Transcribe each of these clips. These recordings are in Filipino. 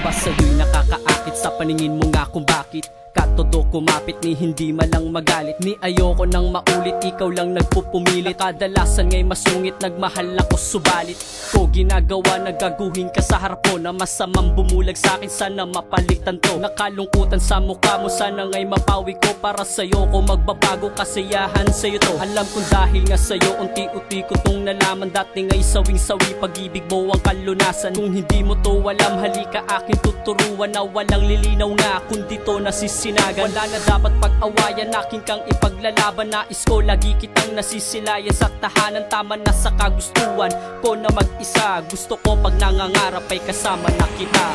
ba sa'yo'y nakakaakit sa paningin mo nga kung bakit katodo kumapit ni hindi malang magalit? Ni ayoko nang maulit, ikaw lang nagpupumilit. Kadalasan nga'y masungit, nagmahal ako subalit ko ginagawa, nagaguhin ka sa harap ko na masamang bumulag sa'kin, sana mapalitan to. Nakalungkutan sa mukha mo, sana nga'y mapawi ko. Para sa'yo ko magbabago, kasiyahan sa'yo to. Alam kong dahil nga sa'yo, unti-unti ko tong nalaman. Dati nga'y sawing-sawi, pag-ibig mo ang kalunasan. Kung hindi mo to alam, halika akin tuturuan na walang lilinaw nga kundi to nasisinagan. Wala na dapat pag-awayan, akin kang ipaglalaban. Nais ko lagi kitang nasisilayan sa tahanan. Tama na sa kagustuhan ko na mag-isa. Gusto ko pag nangangarap ay kasama na kita.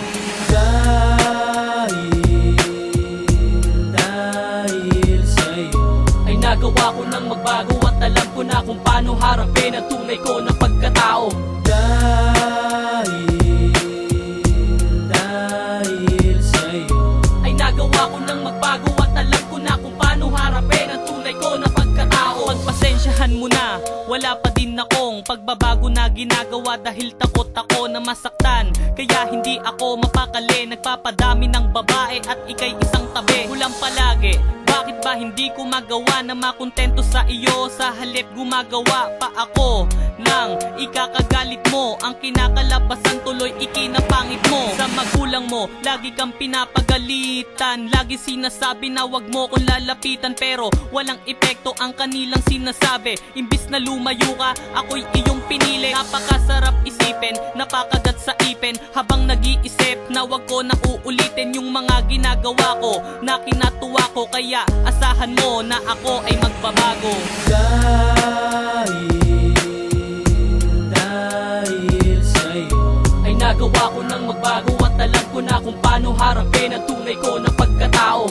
Dahil sa'yo ay nagawa ko nang magbago at alam ko na kung paano harapin ang tunay ko na pagkatao. Dahil sa'yo ay nagawa ko nang magbago at alam ko na kung paano harapin ang tunay ko na pagkatao. Pagpasensyahan mo na, wala pa din akong pagbabago na ginagawa dahil takot ako na masaktan. Kaya hindi ako mapakali, nagpapadami ng babae at ika'y isang tabi. Kulang palagi, bakit ba hindi ko magawa na makontento sa iyo? Sa halip gumagawa pa ako nang ikakagalit mo. Ang kinakalabasan tuloy ikinapangit mo. Sa magulang mo, lagi kang pinapagalitan. Lagi sinasabi na wag mo kong lalapitan, pero walang epekto ang kanilang sinasabi. Imbis na lumayo ka, ako'y iyong pinili. Napakasarap isipin, napakagat sa ipin, habang nag-iisip na wag ko na uulitin yung mga ginagawa ko na kinatuwa ko. Kaya asahan mo na ako ay magbabago. Dahil sa'yo ay nagawa ko nang magbago at alam ko na kung paano harapin ang tunay ko na pagkatao.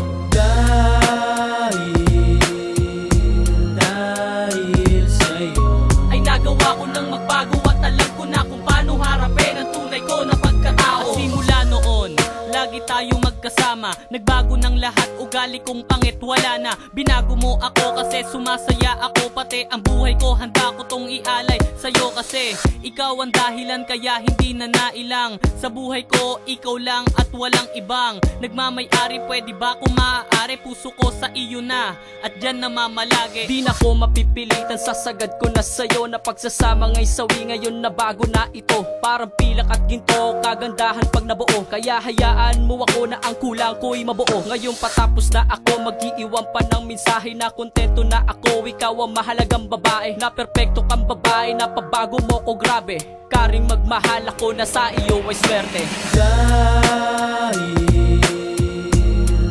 Dahil sa'yo ay nagawa ko nang magbago at alam ko na kung paano harapin ang tunay ko na pagkatao. At simula noon, lagi tayong magkasama. Nagbago ng lahat, ugali kong pangit wala na. Binago mo ako kasi sumasaya ako. Pati ang buhay ko handa ko tong ialay sa'yo kasi ikaw ang dahilan kaya hindi na nailang. Sa buhay ko, ikaw lang at walang ibang nagmamay-ari. Pwede ba kung maaari, puso ko sa iyo na at dyan na mamalagi. Di na ko mapipilitan, sasagad ko na sa'yo na pagsasama nga'y sawi. Ngayon na bago na ito, parang pilak at ginto, kagandahan pag nabuo. Kaya hayaan mo ako na ang kulang ko'y mabuo. Ngayon patapos na ako, mag-iiwan pa ng mensahe na kontento na ako. Ikaw ang mahalagang babae, na perpekto kang babae, na pabago mo ko grabe. Karing magmahal ako na sa iyo ay swerte.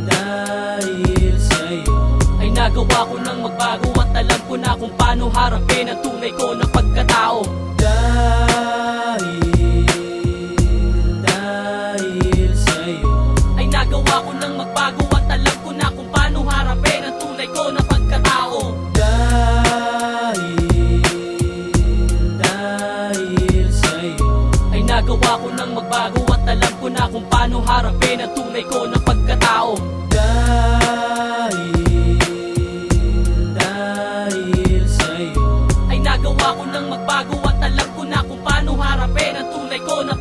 Dahil sa'yo ay nagawa ko nang magbago at alam ko na kung paano harapin ang tunay ko na pagkatao. Dahil sa'yo ay nagawa ko nang magbago at alam ko na kung paano harapin ang tunay ko na pagkatao. Dahil sa'yo ay nagawa ko nang magbago at alam ko na kung paano harapin ang tunay ko na pagkatao. Dahil sa'yo ay nagawa ko nang magbago at alam ko na kung paano harapin ang tunay ko na